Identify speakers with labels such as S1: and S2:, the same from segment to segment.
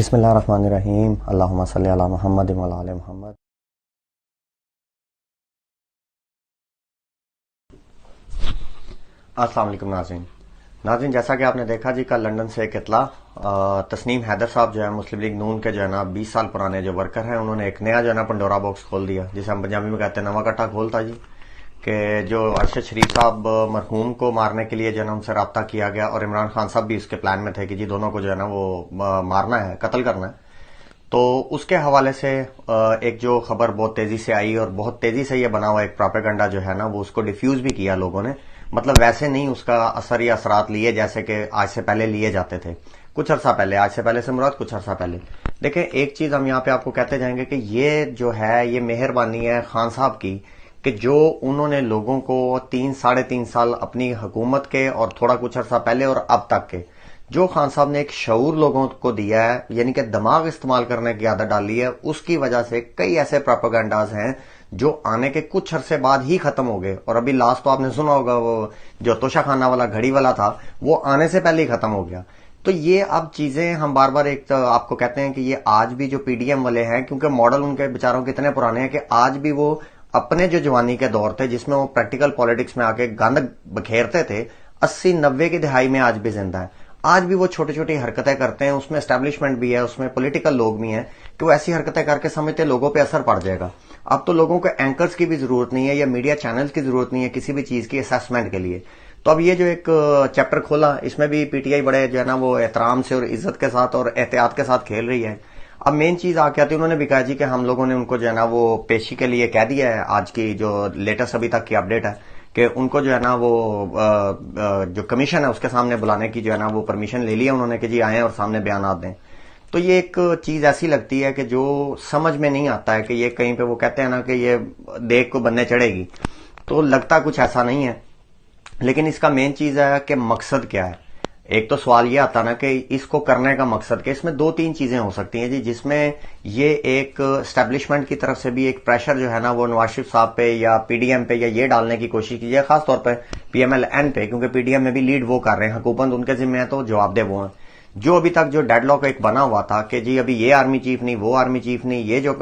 S1: بسم اللہ الرحمن الرحیم، اللہم صلی علی محمد وعلی آل محمد۔ السلام علیکم ناظرین، جیسا کہ آپ نے دیکھا جی کل لندن سے ایک اطلاع، تسنیم حیدر صاحب جو ہے مسلم لیگ نون کے جو ہے نا 20 سال پرانے جو ورکر ہیں، انہوں نے ایک نیا جو ہے نا پنڈورا باکس کھول دیا، جسے ہم پنجابی میں کہتے ہیں نواں کٹا کھولتا جی، کہ جو ارشد شریف صاحب مرحوم کو مارنے کے لیے جو ہے نا ان سے رابطہ کیا گیا، اور عمران خان صاحب بھی اس کے پلان میں تھے کہ جی دونوں کو جو ہے نا وہ مارنا ہے، قتل کرنا ہے۔ تو اس کے حوالے سے ایک جو خبر بہت تیزی سے آئی، اور بہت تیزی سے یہ بنا ہوا ایک پروپیگنڈا جو ہے نا وہ اس کو ڈیفیوز بھی کیا لوگوں نے، مطلب ویسے نہیں اس کا اثر یا اثرات لیے جیسے کہ آج سے پہلے لیے جاتے تھے، کچھ عرصہ پہلے، آج سے پہلے سے مراد کچھ عرصہ پہلے۔ دیکھیں ایک چیز ہم یہاں پہ آپ کو کہتے جائیں گے کہ یہ جو ہے یہ مہربانی ہے خان صاحب کی، کہ جو انہوں نے لوگوں کو 3-3.5 سال اپنی حکومت کے اور تھوڑا کچھ عرصہ پہلے اور اب تک کے جو خان صاحب نے ایک شعور لوگوں کو دیا ہے، یعنی کہ دماغ استعمال کرنے کی عادت ڈالی ہے، اس کی وجہ سے کئی ایسے پروپیگنڈاز ہیں جو آنے کے کچھ عرصے بعد ہی ختم ہو گئے، اور ابھی لاسٹ تو آپ نے سنا ہوگا وہ جو توشہ خانہ والا گھڑی والا تھا وہ آنے سے پہلے ہی ختم ہو گیا۔ تو یہ اب چیزیں ہم بار بار ایک آپ کو کہتے ہیں کہ یہ آج بھی جو پی ڈی ایم والے ہیں، کیونکہ ماڈل ان کے بیچاروں کے اتنے پرانے ہیں کہ آج بھی وہ اپنے جو جوانی کے دور تھے جس میں وہ پریکٹیکل پالیٹکس میں آ کے گند بکھیرتے تھے، 80-90 کی دہائی میں آج بھی زندہ ہے، آج بھی وہ چھوٹی چھوٹی حرکتیں کرتے ہیں، اس میں اسٹیبلشمنٹ بھی ہے، اس میں پولیٹیکل لوگ بھی ہیں کہ وہ ایسی حرکتیں کر کے سمجھتے لوگوں پہ اثر پڑ جائے گا۔ اب تو لوگوں کو اینکرز کی بھی ضرورت نہیں ہے یا میڈیا چینلز کی ضرورت نہیں ہے کسی بھی چیز کی اسیسمنٹ کے لیے۔ تو اب یہ جو ایک چیپٹر کھولا، اس میں بھی پی ٹی آئی بڑے جو ہے نا وہ احترام سے اور عزت کے ساتھ اور احتیاط کے ساتھ کھیل رہی ہے۔ اب مین چیز آ کے آتی ہے، انہوں نے بھی کہا جی کہ ہم لوگوں نے ان کو جو ہے نا وہ پیشی کے لیے کہہ دیا ہے، آج کی جو لیٹسٹ ابھی تک کی اپڈیٹ ہے کہ ان کو جو ہے نا وہ جو کمیشن ہے اس کے سامنے بلانے کی جو ہے نا وہ پرمیشن لے لیا انہوں نے کہ جی آئیں اور سامنے بیانات دیں۔ تو یہ ایک چیز ایسی لگتی ہے کہ جو سمجھ میں نہیں آتا ہے کہ یہ کہیں پہ وہ کہتے ہیں نا کہ یہ دیکھ کو بننے چڑھے گی، تو لگتا کچھ ایسا نہیں ہے، لیکن اس کا مین چیز ہے کہ مقصد کیا ہے۔ ایک تو سوال یہ آتا نا کہ اس کو کرنے کا مقصد کہ اس میں 2-3 چیزیں ہو سکتی ہیں جی، جس میں یہ ایک اسٹیبلشمنٹ کی طرف سے بھی ایک پریشر جو ہے نا وہ نواز شریف صاحب پہ یا پی ڈی ایم پہ یا یہ ڈالنے کی کوشش کی جائے، خاص طور پہ پی ایم ایل این پہ، کیونکہ پی ڈی ایم میں بھی لیڈ وہ کر رہے ہیں، حکومت ان کے ذمہ ہے تو جواب دہ وہ ہیں۔ جو ابھی تک جو ڈیڈ لاک ایک بنا ہوا تھا کہ جی ابھی یہ آرمی چیف نہیں، وہ آرمی چیف نہیں، یہ جو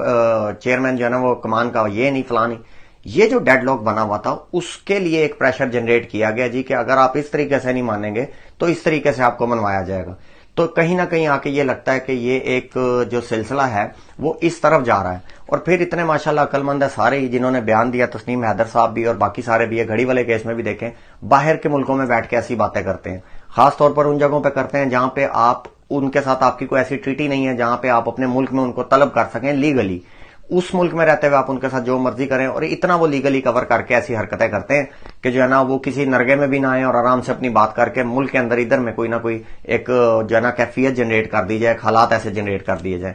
S1: چیئرمین جو ہے نا وہ کمان کا یہ نہیں فلاں نہیں، یہ جو ڈیڈ لاک بنا ہوا تھا اس کے لیے ایک پریشر جنریٹ کیا گیا جی کہ اگر آپ اس طریقے سے نہیں مانیں گے تو اس طریقے سے آپ کو منوایا جائے گا۔ تو کہیں نہ کہیں آ کے یہ لگتا ہے کہ یہ ایک جو سلسلہ ہے وہ اس طرف جا رہا ہے، اور پھر اتنے ماشاءاللہ عقل مند ہے سارے ہی جنہوں نے بیان دیا، تسنیم حیدر صاحب بھی اور باقی سارے بھی ہے، گھڑی والے کیس میں بھی دیکھیں باہر کے ملکوں میں بیٹھ کے ایسی باتیں کرتے ہیں، خاص طور پر ان جگہوں پہ کرتے ہیں جہاں پہ آپ ان کے ساتھ آپ کی کوئی ایسی ٹریٹی نہیں ہے جہاں پہ آپ اپنے ملک میں ان کو طلب کر سکیں لیگلی، اس ملک میں رہتے ہوئے آپ ان کے ساتھ جو مرضی کریں، اور اتنا وہ لیگلی کور کر کے ایسی حرکتیں کرتے ہیں کہ جو ہے نا وہ کسی نرگے میں بھی نہ آئیں اور آرام سے اپنی بات کر کے ملک کے اندر ادھر میں کوئی نہ کوئی ایک جو ہے نا کیفیت جنریٹ کر دی جائے، حالات ایسے جنریٹ کر دیے جائیں۔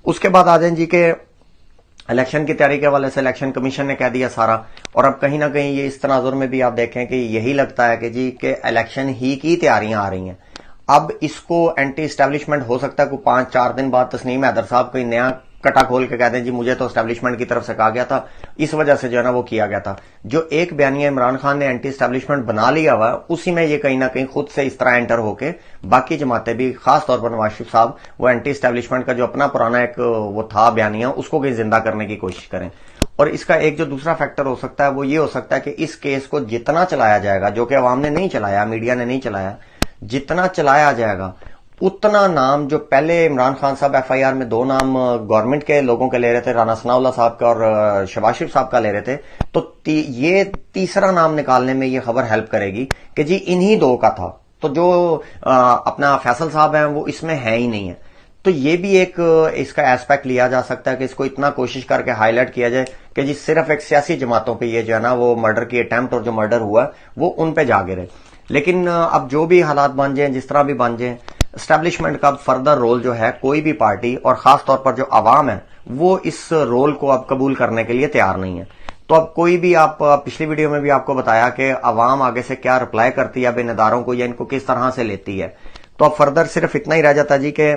S1: اس کے بعد آ جائیں جی کہ الیکشن کی تیاری کے حوالے سے الیکشن کمیشن نے کہہ دیا سارا، اور اب کہیں نہ کہیں یہ اس تناظر میں بھی آپ دیکھیں کہ یہی لگتا ہے کہ جی کہ الیکشن ہی کی تیاریاں آ رہی ہیں۔ اب اس کو اینٹی اسٹیبلشمنٹ ہو سکتا ہے کوئی 5-4 دن بعد تسنیم حیدر صاحب کوئی نیا کٹا کھول کے کہتے ہیں جی مجھے تو اسٹیبلشمنٹ کی طرف سے کہا گیا تھا، اس وجہ سے جو ہے نا وہ کیا گیا تھا۔ جو ایک بیانیہ عمران خان نے اینٹی اسٹیبلشمنٹ بنا لیا ہوا اسی میں یہ کہیں نہ کہیں خود سے اس طرح انٹر ہو کے باقی جماعتیں بھی، خاص طور پر نواز شریف صاحب، وہ اینٹی اسٹیبلشمنٹ کا جو اپنا پرانا ایک وہ تھا بیانیہ اس کو کہیں زندہ کرنے کی کوشش کریں۔ اور اس کا ایک جو دوسرا فیکٹر ہو سکتا ہے وہ یہ ہو سکتا ہے کہ اس کیس کو جتنا چلایا جائے گا، جو کہ عوام نے نہیں چلایا، میڈیا نے نہیں چلایا، جتنا چلایا جائے گا اتنا نام جو پہلے عمران خان صاحب ایف آئی آر میں 2 نام گورنمنٹ کے لوگوں کے لے رہے تھے، رانا ثناء اللہ صاحب کا اور شہباز شریف صاحب کا لے رہے تھے، تو یہ تیسرا نام نکالنے میں یہ خبر ہیلپ کرے گی کہ جی انہی 2 کا تھا، تو جو اپنا فیصل صاحب ہیں وہ اس میں ہے ہی نہیں ہے۔ تو یہ بھی ایک اس کا ایسپیکٹ لیا جا سکتا ہے کہ اس کو اتنا کوشش کر کے ہائی لائٹ کیا جائے کہ جی صرف ایک سیاسی جماعتوں پہ یہ جو ہے نا وہ مرڈر کی اٹیمپٹ اور جو مرڈر ہوا وہ ان پہ جا گرے۔ لیکن اب جو بھی حالات بن جائیں، جس طرح بھی بن جائیں، اسٹیبلشمنٹ کا فردر رول جو ہے کوئی بھی پارٹی اور خاص طور پر جو عوام ہے وہ اس رول کو اب قبول کرنے کے لیے تیار نہیں ہے۔ تو اب کوئی بھی، آپ پچھلی ویڈیو میں بھی آپ کو بتایا کہ عوام آگے سے کیا رپلائی کرتی ہے اب ان اداروں کو یا ان کو کس طرح سے لیتی ہے۔ تو اب فردر صرف اتنا ہی رہ جاتا جی کہ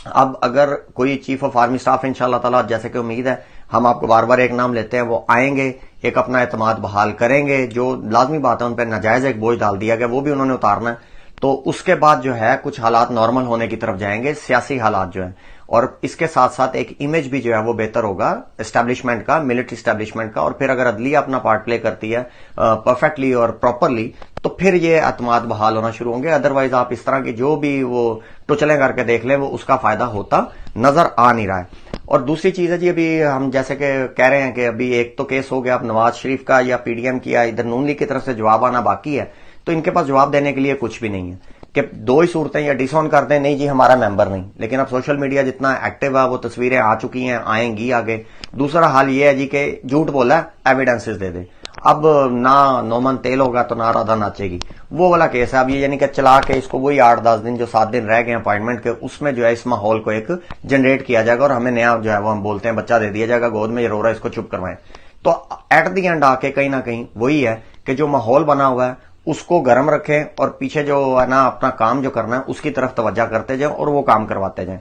S1: اب اگر کوئی چیف آف آرمی سٹاف انشاءاللہ تعالیٰ، جیسے کہ امید ہے، ہم آپ کو بار بار ایک نام لیتے ہیں، وہ آئیں گے، ایک اپنا اعتماد بحال کریں گے، جو لازمی بات ہے ان پہ ناجائز ایک بوجھ ڈال دیا گیا وہ بھی انہوں نے اتارنا ہے۔ تو اس کے بعد جو ہے کچھ حالات نارمل ہونے کی طرف جائیں گے، سیاسی حالات جو ہیں، اور اس کے ساتھ ساتھ ایک امیج بھی جو ہے وہ بہتر ہوگا اسٹیبلشمنٹ کا، ملٹری اسٹیبلشمنٹ کا، اور پھر اگر عدلیہ اپنا پارٹ پلے کرتی ہے پرفیکٹلی اور پراپرلی تو پھر یہ اعتماد بحال ہونا شروع ہوں گے. ادروائز آپ اس طرح کی جو بھی وہ ٹچلیں کر کے دیکھ لیں وہ اس کا فائدہ ہوتا نظر آ نہیں رہا ہے. اور دوسری چیز ہے جی، ابھی ہم جیسے کہ کہہ رہے ہیں کہ ابھی ایک تو کیس ہو گیا اب نواز شریف کا یا پی ڈی ایم کی، یا ادھر نون لیگ کی طرف سے جواب آنا باقی ہے، تو ان کے پاس جواب دینے کے لیے کچھ بھی نہیں ہے کہ دو ہی صورتیں، یا ڈس آن کر دیں نہیں جی ہمارا ممبر نہیں. لیکن اب سوشل میڈیا جتنا ایکٹیو ہے وہ تصویریں آ چکی ہیں، آئیں گی آگے. دوسرا حال یہ ہے جی کہ جھوٹ بولا ہے ایویڈنسز دے دے. اب نہ نومن تیل ہوگا تو نہ رادھا ناچے گی، وہ والا کیس ہے. اب یہ یعنی کہ چلا کے اس کو وہی 8-10 دن جو 7 دن رہ گئے اپوائنٹمنٹ کے، اس میں جو ہے اس ماحول کو ایک جنریٹ کیا جائے گا اور ہمیں نیا جو ہے وہ ہم بولتے ہیں بچہ دے دیا جائے گا گود میں، یہ رو رہا ہے اس کو چپ کروائیں. تو ایٹ دی اینڈ آ کے کہیں نہ کہیں وہی ہے کہ جو ماحول بنا ہوا ہے اس کو گرم رکھیں اور پیچھے جو ہے نا اپنا کام جو کرنا ہے اس کی طرف توجہ کرتے جائیں اور وہ کام کرواتے جائیں.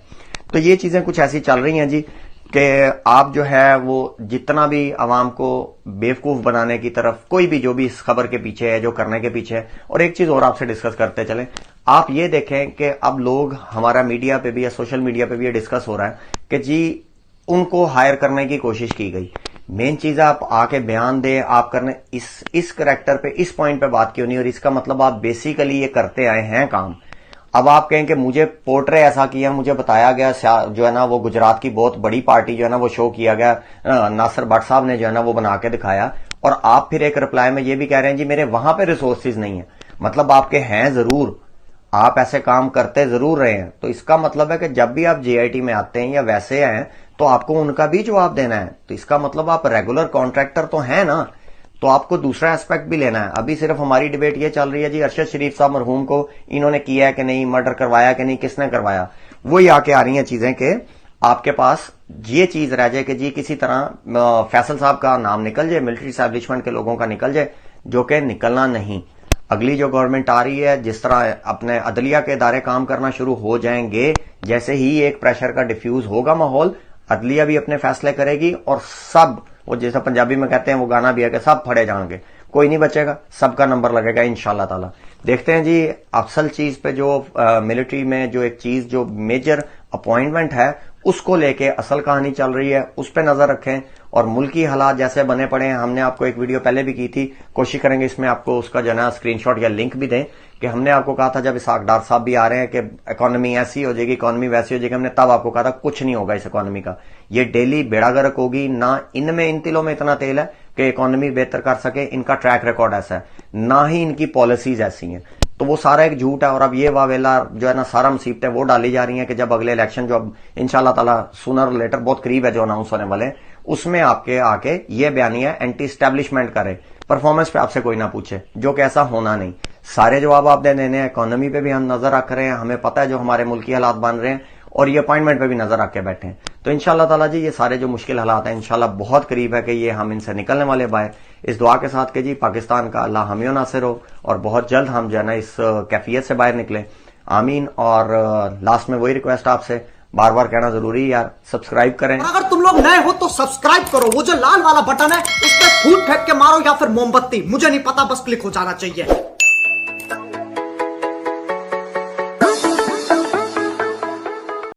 S1: تو یہ چیزیں کچھ ایسی چل رہی ہیں جی کہ آپ جو ہے وہ جتنا بھی عوام کو بیوقوف بنانے کی طرف، کوئی بھی جو بھی اس خبر کے پیچھے ہے، جو کرنے کے پیچھے ہے. اور ایک چیز اور آپ سے ڈسکس کرتے چلیں، آپ یہ دیکھیں کہ اب لوگ ہمارا میڈیا پہ بھی یا سوشل میڈیا پہ بھی یہ ڈسکس ہو رہا ہے کہ جی ان کو ہائر کرنے کی کوشش کی گئی. مین چیز ہے آپ آ کے بیان دیں، آپ کرنے اس کریکٹر پہ اس پوائنٹ پہ بات کیوں نہیں، اور اس کا مطلب آپ بیسیکلی یہ کرتے آئے ہیں کام. اب آپ کہیں کہ مجھے پورٹرے ایسا کیا، مجھے بتایا گیا جو ہے نا وہ گجرات کی بہت بڑی پارٹی جو ہے نا وہ شو کیا گیا، ناصر بٹ صاحب نے جو ہے نا وہ بنا کے دکھایا، اور آپ پھر ایک رپلائی میں یہ بھی کہہ رہے ہیں جی میرے وہاں پہ ریسورسز نہیں ہیں. مطلب آپ کے ہیں ضرور، آپ ایسے کام کرتے ضرور رہے ہیں. تو اس کا مطلب ہے کہ جب بھی آپ جے آئی ٹی میں آتے ہیں یا ویسے ہیں تو آپ کو ان کا بھی جواب دینا ہے. تو اس کا مطلب آپ ریگولر کانٹریکٹر تو ہیں نا، تو آپ کو دوسرا اسپیکٹ بھی لینا ہے. ابھی صرف ہماری ڈیبیٹ یہ چل رہی ہے جی ارشد شریف صاحب مرحوم کو انہوں نے کیا ہے کہ نہیں، مرڈر کروایا کہ نہیں، کس نے کروایا. وہی آ کے آ رہی ہیں چیزیں کہ آپ کے پاس یہ چیز رہ جائے کہ جی کسی طرح فیصل صاحب کا نام نکل جائے، ملٹری اسٹیبلشمنٹ کے لوگوں کا نکل جائے، جو کہ نکلنا نہیں. اگلی جو گورنمنٹ آ رہی ہے جس طرح اپنے عدلیہ کے ادارے کام کرنا شروع ہو جائیں گے، جیسے ہی ایک پریشر کا ڈیفیوز ہوگا ماحول، عدلیہ بھی اپنے فیصلے کرے گی اور سب، وہ جیسا پنجابی میں کہتے ہیں وہ گانا بھی ہے کہ سب پھڑے جائیں گے، کوئی نہیں بچے گا، سب کا نمبر لگے گا انشاءاللہ تعالی. دیکھتے ہیں جی اصل چیز پہ جو ملٹری میں جو ایک چیز جو میجر اپوائنٹمنٹ ہے اس کو لے کے اصل کہانی چل رہی ہے، اس پہ نظر رکھیں. اور ملکی حالات جیسے بنے پڑے ہیں، ہم نے آپ کو ایک ویڈیو پہلے بھی کی تھی، کوشش کریں گے اس میں آپ کو اس کا جو ہے نا اسکرین شاٹ یا لنک بھی دیں، کہ ہم نے آپ کو کہا تھا جب اسحاق ڈار صاحب بھی آ رہے ہیں کہ اکانومی ایسی ہو جائے گی، اکانومی ویسی ہو جائے گی، ہم نے تب آپ کو کہا تھا کچھ نہیں ہوگا اس اکانومی کا، یہ ڈیلی بیڑا گرک ہوگی. نہ ان تلوں میں اتنا تیل ہے کہ اکانومی بہتر کر سکے، ان کا ٹریک ریکارڈ ایسا ہے، نہ ہی ان کی پالیسیز ایسی ہیں. تو وہ سارا ایک جھوٹ ہے. اور اب یہ واویلا جو ہے نا سارا مصیبتیں وہ ڈالی جا رہی ہیں کہ جب اگلے الیکشن جو اب انشاءاللہ تعالی سونر لیٹر بہت قریب ہے جو اناؤنس ہونے والے، اس میں آپ کے آ کے یہ بیانیہ اینٹی اسٹیبلشمنٹ کرے، پرفارمنس پہ آپ سے کوئی نہ پوچھے، جو کہ ایسا ہونا نہیں. سارے جواب آپ دے دینے ہیں. اکانومی پہ بھی ہم نظر رکھ رہے ہیں، ہمیں پتہ ہے جو ہمارے ملکی حالات بن رہے ہیں، اور یہ اپوائنٹمنٹ پہ بھی نظر رکھ کے بیٹھے ہیں. تو انشاءاللہ تعالی جی یہ سارے جو مشکل حالات ہیں انشاءاللہ بہت قریب ہے کہ یہ ہم ان سے نکلنے والے بائیں، اس دعا کے ساتھ کہ جی پاکستان کا اللہ حامی و ناصر ہو اور بہت جلد ہم جو ہے نا اس کیفیت سے باہر نکلیں. آمین. اور لاسٹ میں وہی ریکویسٹ آپ سے بار بار کہنا ضروری ہے یار، سبسکرائب کریں.
S2: اگر تم لوگ نئے ہو تو سبسکرائب کرو، وہ جو لال والا بٹن ہے اس پہ پھوٹ پھینک کے مارو یا پھر موم بتی، مجھے نہیں پتا، بس کلک ہو جانا چاہیے.